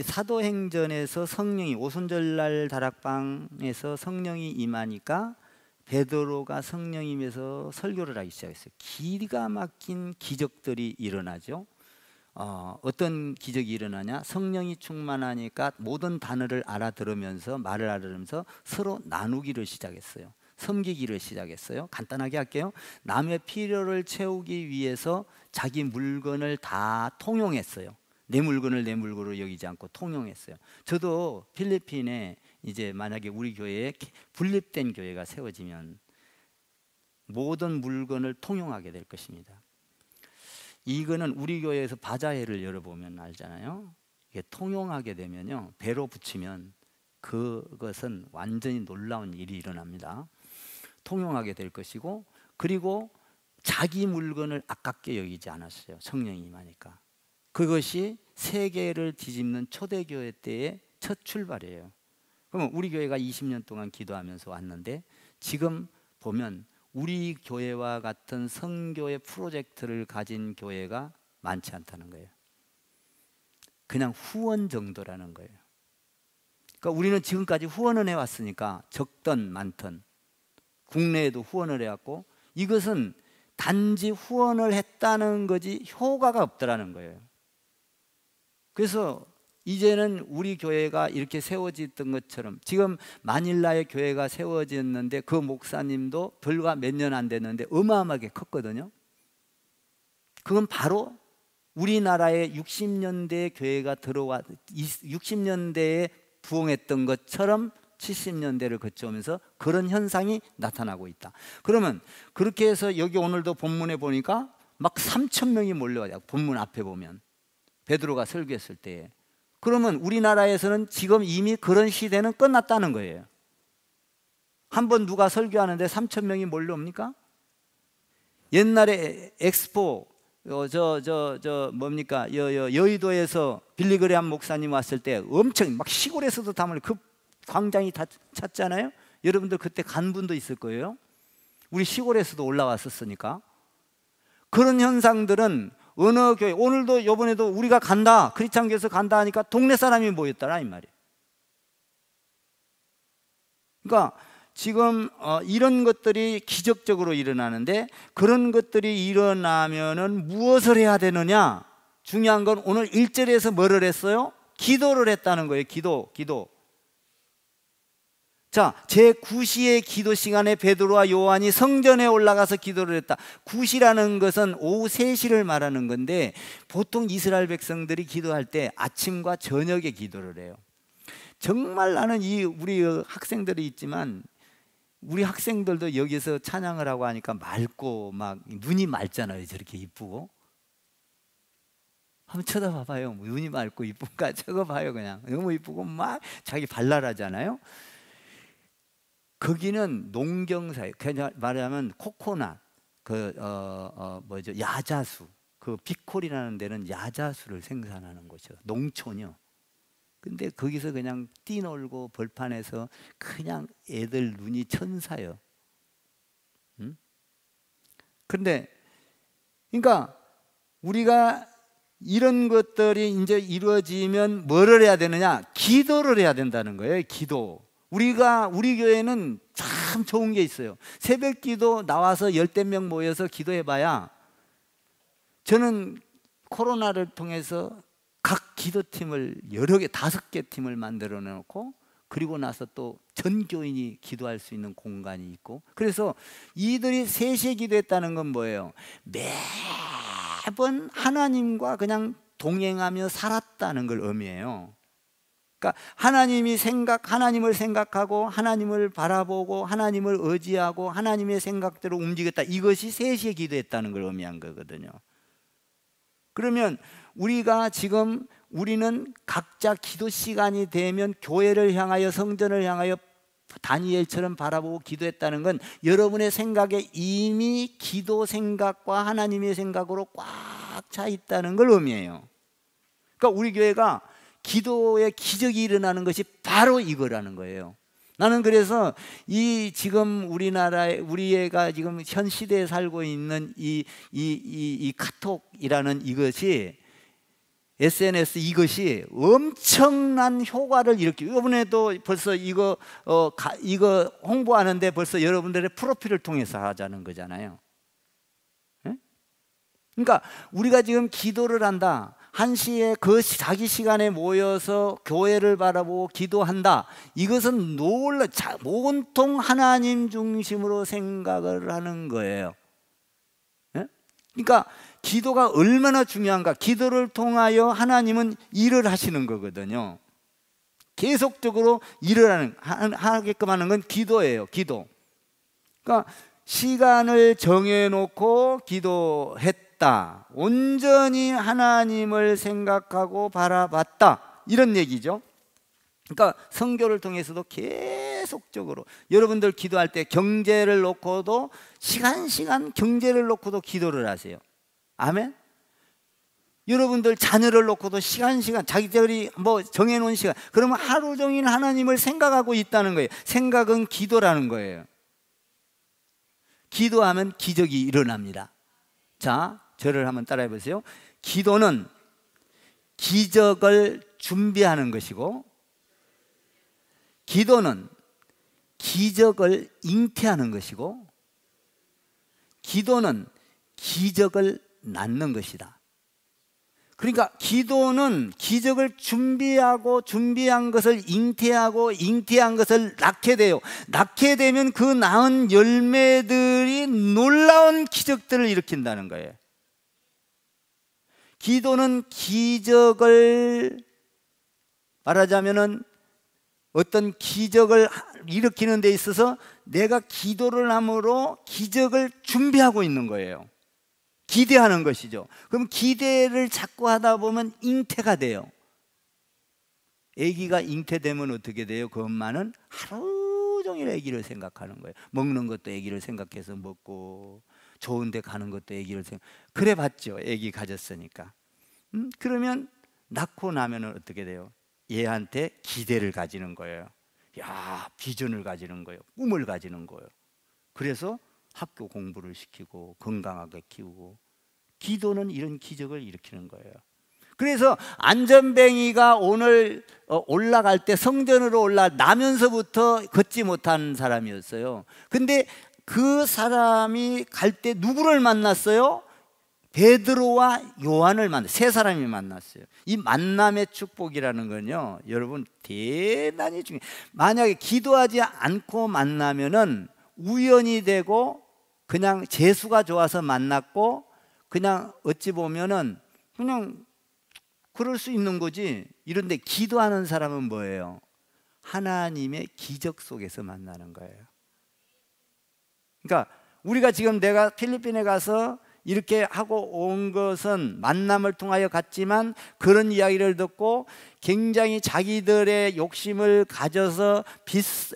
사도행전에서 성령이 오순절날 다락방에서 성령이 임하니까 베드로가 성령임에서 설교를 하기 시작했어요. 기가 막힌 기적들이 일어나죠. 어떤 기적이 일어나냐? 성령이 충만하니까 모든 단어를 알아들으면서 말을 알아들으면서 서로 나누기를 시작했어요. 섬기기를 시작했어요. 간단하게 할게요. 남의 필요를 채우기 위해서 자기 물건을 다 통용했어요. 내 물건을 내 물건으로 여기지 않고 통용했어요. 저도 필리핀에 이제 만약에 우리 교회에 분립된 교회가 세워지면 모든 물건을 통용하게 될 것입니다. 이거는 우리 교회에서 바자회를 열어보면 알잖아요. 이게 통용하게 되면요, 배로 붙이면 그것은 완전히 놀라운 일이 일어납니다. 통용하게 될 것이고, 그리고 자기 물건을 아깝게 여기지 않았어요. 성령이 임하니까. 그것이 세계를 뒤집는 초대교회 때의 첫 출발이에요. 그러면 우리 교회가 20년 동안 기도하면서 왔는데, 지금 보면 우리 교회와 같은 선교의 프로젝트를 가진 교회가 많지 않다는 거예요. 그냥 후원 정도라는 거예요. 그러니까 우리는 지금까지 후원을 해왔으니까 적든 많든 국내에도 후원을 해왔고, 이것은 단지 후원을 했다는 거지 효과가 없더라는 거예요. 그래서 이제는 우리 교회가 이렇게 세워졌던 것처럼, 지금 마닐라의 교회가 세워졌는데 그 목사님도 불과 몇 년 안 됐는데 어마어마하게 컸거든요. 그건 바로 우리나라의 60년대에 교회가 60년대에 부흥했던 것처럼 70년대를 거쳐오면서 그런 현상이 나타나고 있다. 그러면 그렇게 해서 여기 오늘도 본문에 보니까 막 3,000명이 몰려와요. 본문 앞에 보면 베드로가 설교했을 때에. 그러면 우리나라에서는 지금 이미 그런 시대는 끝났다는 거예요. 한번 누가 설교하는데 3,000명이 몰려옵니까? 옛날에 엑스포 뭡니까 여의도에서 빌리그레암 목사님 왔을 때 엄청 막 시골에서도 담을 그 광장이 다 찼잖아요. 여러분들 그때 간 분도 있을 거예요. 우리 시골에서도 올라왔었으니까. 그런 현상들은 어느 교회, 오늘도 이번에도 우리가 간다, 크리스찬 교회에서 간다 하니까 동네 사람이 모였더라 이 말이에요. 그러니까 지금 이런 것들이 기적적으로 일어나는데, 그런 것들이 일어나면은 무엇을 해야 되느냐? 중요한 건 오늘 1절에서 뭐를 했어요? 기도를 했다는 거예요. 기도. 자, 제9시의 기도 시간에 베드로와 요한이 성전에 올라가서 기도를 했다. 9시라는 것은 오후 3시를 말하는 건데, 보통 이스라엘 백성들이 기도할 때 아침과 저녁에 기도를 해요. 정말 나는 우리 학생들이 있지만, 우리 학생들도 여기서 찬양을 하고 하니까 맑고 막 눈이 맑잖아요. 저렇게 이쁘고. 한번 쳐다봐봐요. 눈이 맑고 이쁜가 저거 봐요. 그냥 너무 이쁘고 막 자기 발랄하잖아요. 거기는 농경사예요. 그냥 말하면 코코넛, 야자수, 그 비콜이라는 데는 야자수를 생산하는 곳이요. 농촌이요. 근데 거기서 그냥 뛰놀고 벌판에서 그냥 애들 눈이 천사요. 그런데 그러니까 우리가 이런 것들이 이제 이루어지면 뭐를 해야 되느냐? 기도를 해야 된다는 거예요. 기도. 우리 교회는 참 좋은 게 있어요. 새벽 기도 나와서 10명 모여서 기도해봐야, 저는 코로나를 통해서 각 기도팀을 여러 개, 5개 팀을 만들어 놓고, 그리고 나서 또 전 교인이 기도할 수 있는 공간이 있고, 그래서 이들이 3시에 기도했다는 건 뭐예요? 매번 하나님과 그냥 동행하며 살았다는 걸 의미해요. 그러니까 하나님을 생각하고 하나님을 바라보고 하나님을 의지하고 하나님의 생각대로 움직였다. 이것이 3시에 기도했다는 걸 의미한 거거든요. 그러면 우리는 각자 기도 시간이 되면 교회를 향하여, 성전을 향하여 다니엘처럼 바라보고 기도했다는 건 여러분의 생각에 이미 기도 생각과 하나님의 생각으로 꽉 차 있다는 걸 의미해요. 그러니까 우리 교회가 기도의 기적이 일어나는 것이 바로 이거라는 거예요. 나는 그래서 지금 우리 애가 지금 현 시대에 살고 있는 이 카톡이라는 이것이 SNS 이것이 엄청난 효과를 일으키고, 이번에도 벌써 이거 홍보하는데 벌써 여러분들의 프로필을 통해서 하자는 거잖아요. 예? 그러니까 우리가 지금 기도를 한다, 1시에 그 자기 시간에 모여서 교회를 바라보고 기도한다, 이것은 온통 하나님 중심으로 생각을 하는 거예요. 예? 그러니까 기도가 얼마나 중요한가. 기도를 통하여 하나님은 일을 하시는 거거든요. 계속적으로 일을 하게끔 하는 건 기도예요. 기도. 그러니까 시간을 정해놓고 기도했다, 온전히 하나님을 생각하고 바라봤다, 이런 얘기죠. 그러니까 선교를 통해서도 계속적으로 여러분들 기도할 때 경제를 놓고도 시간 경제를 놓고도 기도를 하세요. 아멘. 여러분들 자녀를 놓고도 시간 자기들이 뭐 정해놓은 시간, 그러면 하루 종일 하나님을 생각하고 있다는 거예요. 생각은 기도라는 거예요. 기도하면 기적이 일어납니다. 자, 저를 한번 따라해 보세요. 기도는 기적을 준비하는 것이고, 기도는 기적을 잉태하는 것이고, 기도는 기적을 낳는 것이다. 그러니까 기도는 기적을 준비한 것을 잉태하고, 잉태한 것을 낳게 돼요. 낳게 되면 그 낳은 열매들이 놀라운 기적들을 일으킨다는 거예요. 기도는 기적을, 말하자면은 어떤 기적을 일으키는 데 있어서 내가 기도를 함으로 기적을 준비하고 있는 거예요. 기대하는 것이죠. 그럼 기대를 자꾸 하다 보면 잉태가 돼요. 아기가 잉태되면 어떻게 돼요? 그 엄마는 하루 종일 아기를 생각하는 거예요. 먹는 것도 아기를 생각해서 먹고, 좋은 데 가는 것도 아기를 그래 봤죠. 아기 가졌으니까. 그러면 낳고 나면 어떻게 돼요? 얘한테 기대를 가지는 거예요. 야, 비전을 가지는 거예요. 꿈을 가지는 거예요. 그래서 학교 공부를 시키고 건강하게 키우고, 기도는 이런 기적을 일으키는 거예요. 그래서 안전뱅이가 오늘 올라갈 때 성전으로 나면서부터 걷지 못한 사람이었어요. 근데 그 사람이 갈 때 누구를 만났어요? 베드로와 요한을 세 사람이 만났어요. 이 만남의 축복이라는 건요, 여러분 대단히 중요해요. 만약에 기도하지 않고 만나면은 우연이 되고 그냥 재수가 좋아서 만났고, 그냥 어찌 보면은 그냥 그럴 수 있는 거지. 이런데 기도하는 사람은 뭐예요? 하나님의 기적 속에서 만나는 거예요. 그러니까 우리가 지금 내가 필리핀에 가서 이렇게 하고 온 것은 만남을 통하여 갔지만, 그런 이야기를 듣고 굉장히 자기들의 욕심을 가져서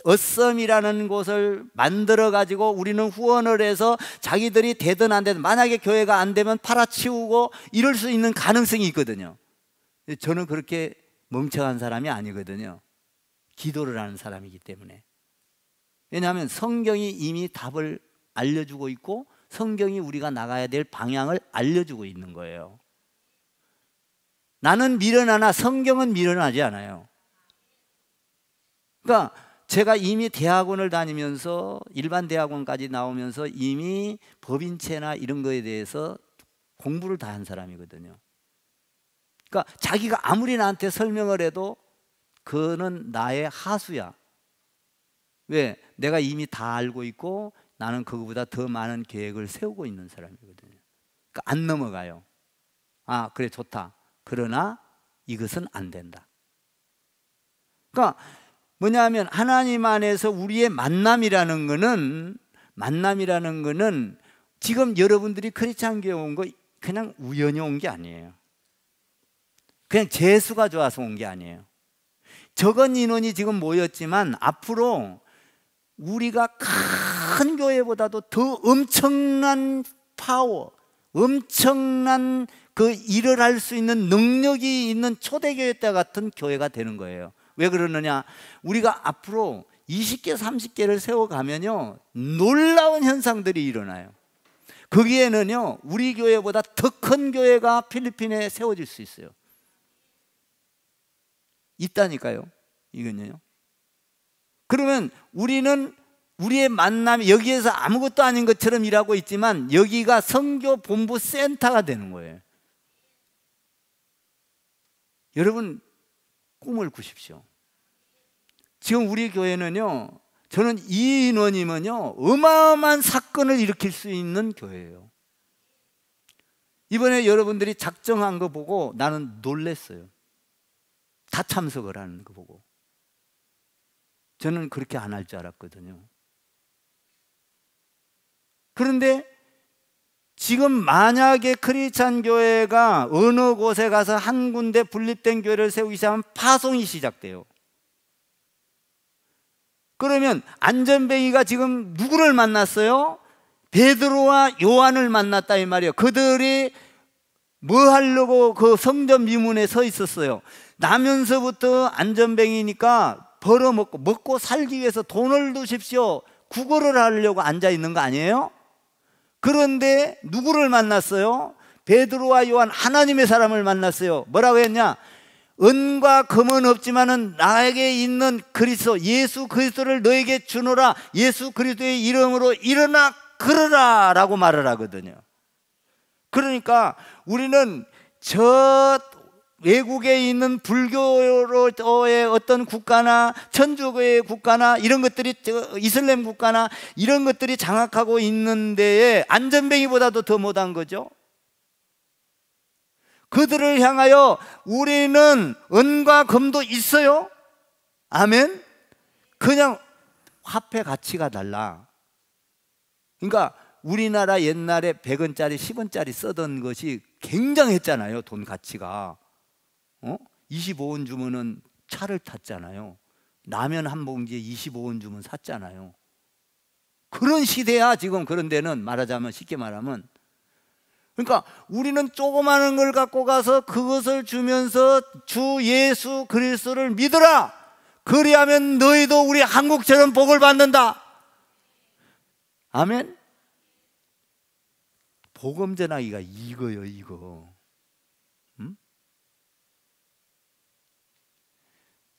어썸이라는 곳을 만들어 가지고 우리는 후원을 해서 자기들이 되든 안 되든, 만약에 교회가 안 되면 팔아치우고 이럴 수 있는 가능성이 있거든요. 저는 그렇게 멍청한 사람이 아니거든요. 기도를 하는 사람이기 때문에. 왜냐하면 성경이 이미 답을 알려주고 있고, 성경이 우리가 나가야 될 방향을 알려주고 있는 거예요. 나는 미련하나 성경은 미련하지 않아요. 그러니까 제가 이미 대학원을 다니면서, 일반 대학원까지 나오면서 이미 법인체나 이런 거에 대해서 공부를 다 한 사람이거든요. 그러니까 자기가 아무리 나한테 설명을 해도 그거는 나의 하수야. 왜? 내가 이미 다 알고 있고 나는 그거보다 더 많은 계획을 세우고 있는 사람이거든요. 그러니까 안 넘어가요. 아, 그래, 좋다. 그러나 이것은 안 된다. 그러니까 뭐냐면 하나님 안에서 우리의 만남이라는 거는 지금 여러분들이 크리스찬 교회 온 거 그냥 우연히 온 게 아니에요. 그냥 재수가 좋아서 온 게 아니에요. 적은 인원이 지금 모였지만 앞으로 우리가 큰 교회보다도 더 엄청난 파워, 엄청난 그 일을 할 수 있는 능력이 있는 초대교회 때 같은 교회가 되는 거예요. 왜 그러느냐? 우리가 앞으로 20개, 30개를 세워가면요, 놀라운 현상들이 일어나요. 거기에는요, 우리 교회보다 더 큰 교회가 필리핀에 세워질 수 있어요. 있다니까요. 이건요. 그러면 우리는 우리의 만남이 여기에서 아무것도 아닌 것처럼 일하고 있지만 여기가 선교 본부 센터가 되는 거예요. 여러분 꿈을 꾸십시오. 지금 우리 교회는요, 저는 이 인원이면요 어마어마한 사건을 일으킬 수 있는 교회예요. 이번에 여러분들이 작정한 거 보고 나는 놀랬어요. 다 참석을 하는 거 보고. 저는 그렇게 안 할 줄 알았거든요. 그런데 지금 만약에 크리스찬 교회가 어느 곳에 가서 한 군데 분립된 교회를 세우기 시작하면 파송이 시작돼요. 그러면 안전뱅이가 지금 누구를 만났어요? 베드로와 요한을 만났다 이 말이에요. 그들이 뭐 하려고 그 성전 미문에 서 있었어요? 나면서부터 안전뱅이니까 벌어먹고 먹고 살기 위해서 돈을 두십시오, 구걸을 하려고 앉아 있는 거 아니에요? 그런데 누구를 만났어요? 베드로와 요한, 하나님의 사람을 만났어요. 뭐라고 했냐? 은과 금은 없지만은 나에게 있는 그리스도 예수 그리스도를 너에게 주노라. 예수 그리스도의 이름으로 일어나 걸어라 라고 말을 하거든요. 그러니까 우리는 저 외국에 있는 불교의 어떤 국가나 천주교의 국가나 이런 것들이, 이슬람 국가나 이런 것들이 장악하고 있는 데에 안전뱅이보다도 더 못한 거죠. 그들을 향하여 우리는 은과 금도 있어요. 아멘. 그냥 화폐 가치가 달라. 그러니까 우리나라 옛날에 100원짜리 10원짜리 쓰던 것이 굉장했잖아요. 돈 가치가 25원 주면은 차를 탔잖아요. 라면 한 봉지에 25원 주면 샀잖아요. 그런 시대야 지금. 그런 데는 말하자면, 쉽게 말하면, 그러니까 우리는 조그마한 걸 갖고 가서 그것을 주면서 주 예수 그리스도를 믿어라. 그리하면 너희도 우리 한국처럼 복을 받는다. 아멘. 복음 전하기가 이거요, 이거.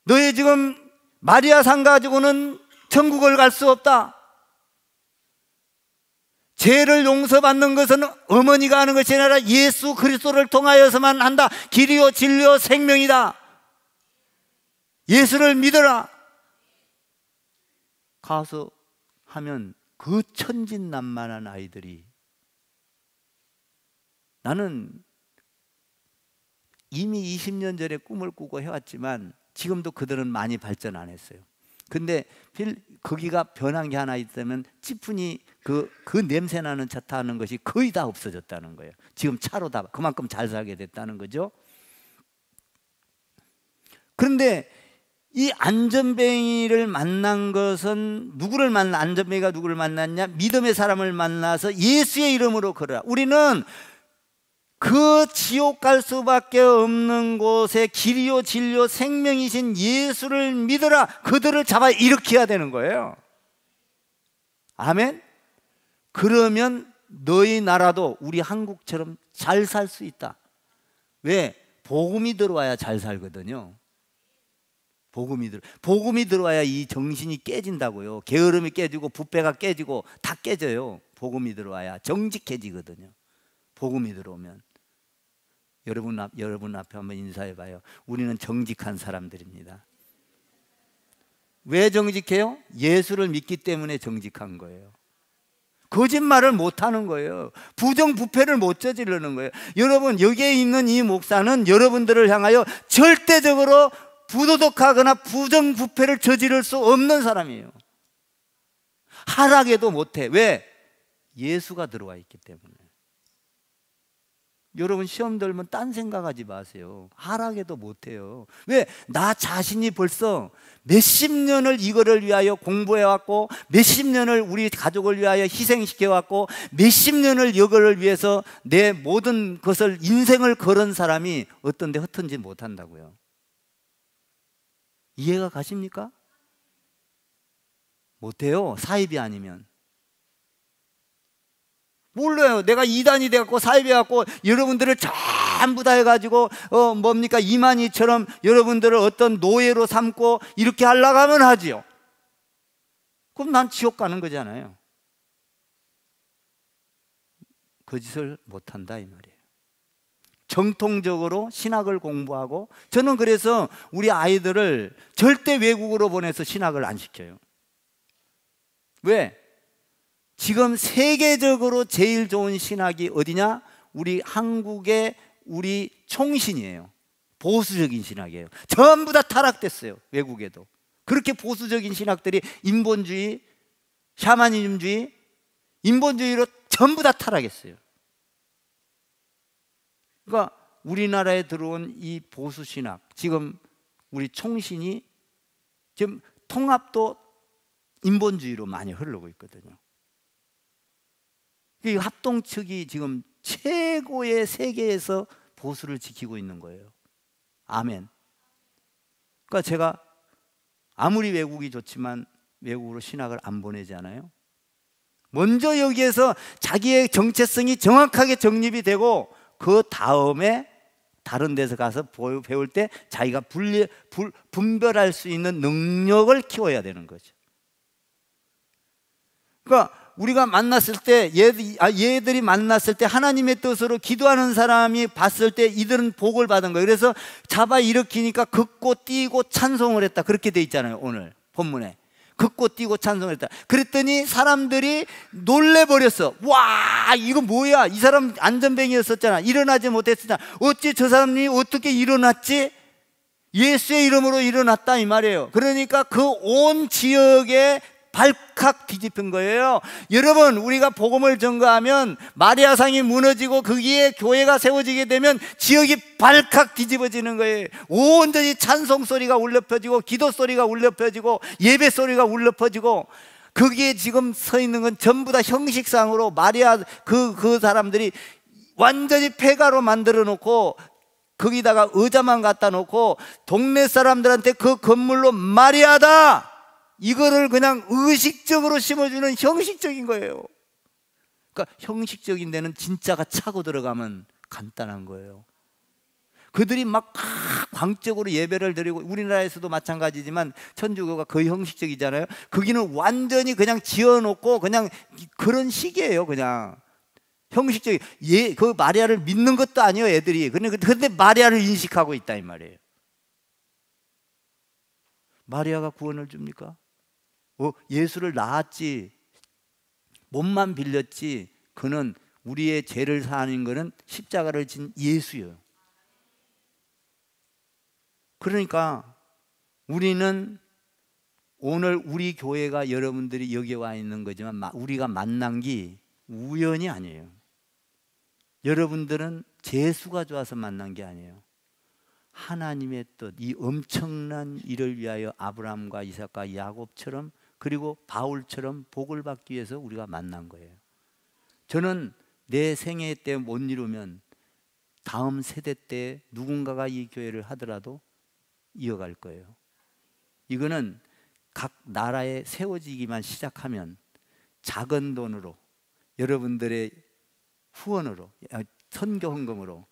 너희 지금 마리아 상 가지고는 천국을 갈 수 없다. 죄를 용서받는 것은 어머니가 하는 것이 아니라 예수 그리스도를 통하여서만 한다. 길이요 진리요 생명이다. 예수를 믿어라. 가서 하면 그 천진난만한 아이들이, 나는 이미 20년 전에 꿈을 꾸고 해왔지만 지금도 그들은 많이 발전 안 했어요. 근데 거기가 변한 게 하나 있다면 찌푸니 그 냄새 나는 차 타는 것이 거의 다 없어졌다는 거예요. 지금 차로 다 그만큼 잘 살게 됐다는 거죠. 그런데 이 안전뱅이를 만난 것은 안전뱅이가 누구를 만났냐? 믿음의 사람을 만나서 예수의 이름으로 걸어라. 우리는 그 지옥 갈 수밖에 없는 곳에 길이요 진리요 생명이신 예수를 믿어라. 그들을 잡아 일으켜야 되는 거예요. 아멘. 그러면 너희 나라도 우리 한국처럼 잘 살 수 있다. 왜? 복음이 들어와야 잘 살거든요. 복음이 들어와야 이 정신이 깨진다고요. 게으름이 깨지고 부패가 깨지고 다 깨져요. 복음이 들어와야 정직해지거든요. 복음이 들어오면. 여러분 앞에 한번 인사해봐요. 우리는 정직한 사람들입니다. 왜 정직해요? 예수를 믿기 때문에 정직한 거예요. 거짓말을 못하는 거예요. 부정부패를 못 저지르는 거예요. 여러분, 여기에 있는 이 목사는 여러분들을 향하여 절대적으로 부도덕하거나 부정부패를 저지를 수 없는 사람이에요. 하락해도 못해. 왜? 예수가 들어와 있기 때문에. 여러분 시험 들면 딴 생각하지 마세요. 하락해도 못해요. 왜? 나 자신이 벌써 몇십 년을 이거를 위하여 공부해왔고, 몇십 년을 우리 가족을 위하여 희생시켜왔고, 몇십 년을 이거를 위해서 내 모든 것을, 인생을 걸은 사람이 어떤 데 흩어지지 못한다고요. 이해가 가십니까? 못해요. 사입이 아니면. 몰라요. 내가 이단이 돼갖고 사입해갖고 여러분들을 저 전부 다 해가지고 뭡니까 이만희처럼 여러분들을 어떤 노예로 삼고 이렇게 하려고 하면 하지요. 그럼 난 지옥 가는 거잖아요. 그 짓을 못한다 이 말이에요. 정통적으로 신학을 공부하고, 저는 그래서 우리 아이들을 절대 외국으로 보내서 신학을 안 시켜요. 왜? 지금 세계적으로 제일 좋은 신학이 어디냐? 우리 한국의 우리 총신이에요. 보수적인 신학이에요. 전부 다 타락됐어요. 외국에도. 그렇게 보수적인 신학들이 인본주의, 샤머니즘주의, 인본주의로 전부 다 타락했어요. 그러니까 우리나라에 들어온 이 보수 신학, 지금 우리 총신이 지금 통합도 인본주의로 많이 흐르고 있거든요. 이 합동 측이 지금 최고의 세계에서 보수를 지키고 있는 거예요. 아멘. 그러니까 제가 아무리 외국이 좋지만 외국으로 신학을 안 보내잖아요. 먼저 여기에서 자기의 정체성이 정확하게 정립이 되고, 그 다음에 다른 데서 가서 배울 때 자기가 분별할 수 있는 능력을 키워야 되는 거죠. 그러니까 우리가 만났을 때 얘들이 만났을 때 하나님의 뜻으로 기도하는 사람이 봤을 때 이들은 복을 받은 거예요. 그래서 잡아 일으키니까 긋고 뛰고 찬송을 했다, 그렇게 돼 있잖아요. 오늘 본문에 긋고 뛰고 찬송을 했다. 그랬더니 사람들이 놀래버렸어. 와, 이거 뭐야, 이 사람 안전뱅이였었잖아, 일어나지 못했잖아, 어찌 저 사람이 어떻게 일어났지? 예수의 이름으로 일어났다 이 말이에요. 그러니까 그 온 지역에 발칵 뒤집힌 거예요. 여러분, 우리가 복음을 전가하면 마리아상이 무너지고 거기에 교회가 세워지게 되면 지역이 발칵 뒤집어지는 거예요. 온전히 찬송 소리가 울려 퍼지고, 기도 소리가 울려 퍼지고, 예배 소리가 울려 퍼지고, 거기에 지금 서 있는 건 전부 다 형식상으로 마리아 그 사람들이 완전히 폐가로 만들어 놓고 거기다가 의자만 갖다 놓고 동네 사람들한테 그 건물로 마리아다, 이거를 그냥 의식적으로 심어주는 형식적인 거예요. 그러니까 형식적인 데는 진짜가 차고 들어가면 간단한 거예요. 그들이 막 광적으로 예배를 드리고, 우리나라에서도 마찬가지지만 천주교가 거의 형식적이잖아요. 거기는 완전히 그냥 지어놓고 그냥 그런 식이에요. 그냥 형식적이. 그 마리아를 믿는 것도 아니에요, 애들이. 근데 마리아를 인식하고 있다 이 말이에요. 마리아가 구원을 줍니까? 예수를 낳았지, 몸만 빌렸지, 그는 우리의 죄를 사하는 것은 십자가를 진 예수예요. 그러니까 우리는 오늘 우리 교회가 여러분들이 여기 와 있는 거지만 우리가 만난 게 우연이 아니에요. 여러분들은 재수가 좋아서 만난 게 아니에요. 하나님의 뜻, 이 엄청난 일을 위하여 아브라함과 이삭과 야곱처럼, 그리고 바울처럼 복을 받기 위해서 우리가 만난 거예요. 저는 내 생애 때 못 이루면 다음 세대 때 누군가가 이 교회를 하더라도 이어갈 거예요. 이거는 각 나라에 세워지기만 시작하면 작은 돈으로, 여러분들의 후원으로, 선교 헌금으로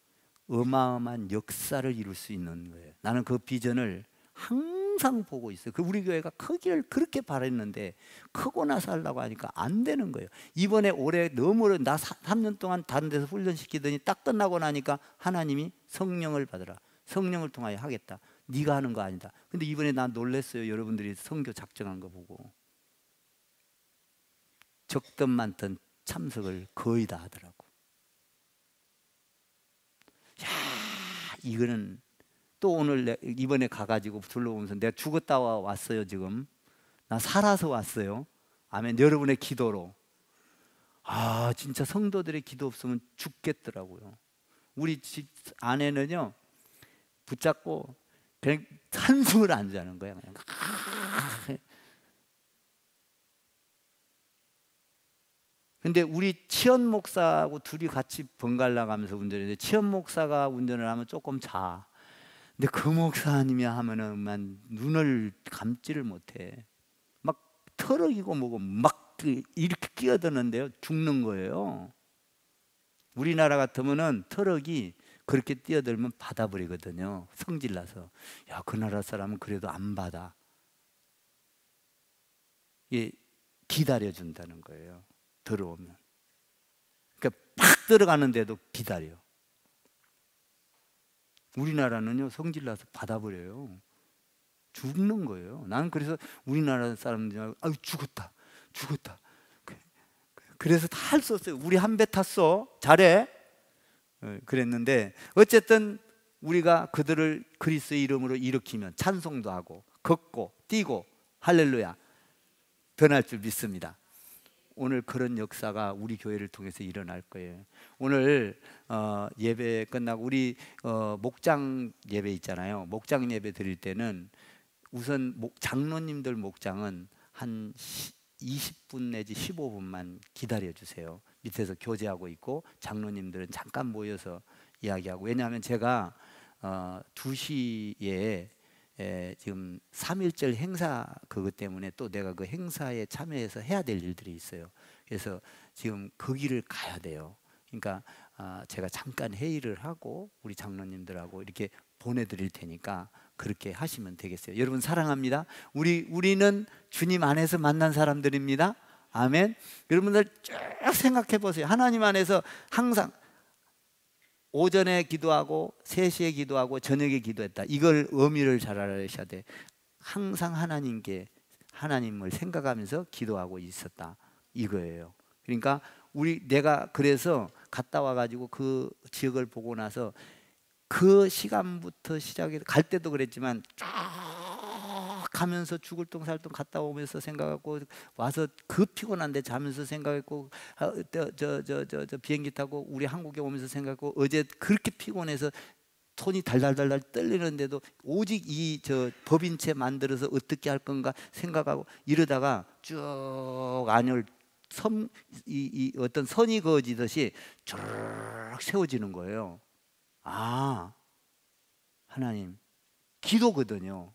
어마어마한 역사를 이룰 수 있는 거예요. 나는 그 비전을 항상 보고 있어요. 우리 교회가 크기를 그렇게 바랬는데 크고 나서 하려고 하니까 안 되는 거예요. 이번에 올해 너무 나 3년 동안 다른 데서 훈련시키더니 딱 끝나고 나니까 하나님이 성령을 받으라, 성령을 통하여 하겠다, 네가 하는 거 아니다. 근데 이번에 나 놀랐어요. 여러분들이 선교 작정한 거 보고 적든 많든 참석을 거의 다 하더라고. 야, 이거는 또 오늘 이번에 가가지고 둘러보면서 내가 죽었다 왔어요. 지금 나 살아서 왔어요. 아멘. 여러분의 기도로. 아, 진짜 성도들의 기도 없으면 죽겠더라고요. 우리 집 아내는요, 붙잡고 그냥 한숨을 안 자는 거야. 그냥. 근데 우리 치연 목사하고 둘이 같이 번갈아 가면서 운전했는데, 치연 목사가 운전을 하면 조금 자. 근데 그 목사님이 하면은 만 눈을 감지를 못해. 막 트럭이고 뭐고 막 이렇게 끼어드는데요, 죽는 거예요. 우리나라 같으면은 트럭이 그렇게 뛰어들면 받아버리거든요. 성질나서. 야, 그 나라 사람은 그래도 안 받아. 예, 기다려준다는 거예요. 들어오면. 그러니까 팍 들어가는데도 기다려. 우리나라는요, 성질나서 받아버려요. 죽는 거예요. 나는 그래서 우리나라 사람들 아유 죽었다, 죽었다. 그래서 다 할 수 없어요. 우리 한 배 탔어, 잘해. 그랬는데 어쨌든 우리가 그들을 그리스도의 이름으로 일으키면 찬송도 하고 걷고 뛰고 할렐루야 변할 줄 믿습니다. 오늘 그런 역사가 우리 교회를 통해서 일어날 거예요. 오늘 예배 끝나고 우리 목장 예배 있잖아요. 목장 예배 드릴 때는 우선 장로님들 목장은 한 20분 내지 15분만 기다려 주세요. 밑에서 교제하고 있고 장로님들은 잠깐 모여서 이야기하고. 왜냐하면 제가 2시에 지금 3.1절 행사 그것 때문에 또 내가 그 행사에 참여해서 해야 될 일들이 있어요. 그래서 지금 그 길을 가야 돼요. 그러니까 제가 잠깐 회의를 하고 우리 장로님들하고 이렇게 보내드릴 테니까 그렇게 하시면 되겠어요. 여러분 사랑합니다. 우리는 주님 안에서 만난 사람들입니다. 아멘. 여러분들 쭉 생각해 보세요. 하나님 안에서 항상 오전에 기도하고 3시에 기도하고 저녁에 기도했다. 이걸 의미를 잘 알아셔야 돼. 항상 하나님을 생각하면서 기도하고 있었다. 이거예요. 그러니까 내가 그래서 갔다 와가지고 그 지역을 보고 나서 그 시간부터 시작해서 갈 때도 그랬지만 쭉 가면서 죽을 똥살똥 갔다 오면서 생각하고 와서 그 피곤한데 자면서 생각했고 저 비행기 타고 우리 한국에 오면서 생각하고 어제 그렇게 피곤해서 손이 달달달달 떨리는데도 오직 이 법인체 만들어서 어떻게 할 건가 생각하고 이러다가 쭉 안을 이 어떤 선이 그어지듯이 쭉 세워지는 거예요. 아, 하나님 기도거든요.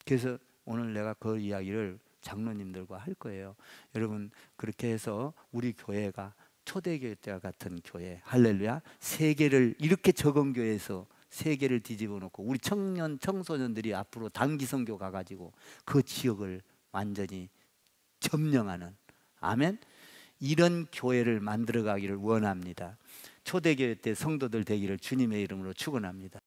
그래서 오늘 내가 그 이야기를 장로님들과 할 거예요. 여러분 그렇게 해서 우리 교회가 초대교회 때와 같은 교회, 할렐루야, 세계를 이렇게 적은 교회에서 세계를 뒤집어 놓고 우리 청소년들이 앞으로 단기 선교 가가지고 그 지역을 완전히 점령하는, 아멘, 이런 교회를 만들어 가기를 원합니다. 초대교회 때 성도들 되기를 주님의 이름으로 축원합니다.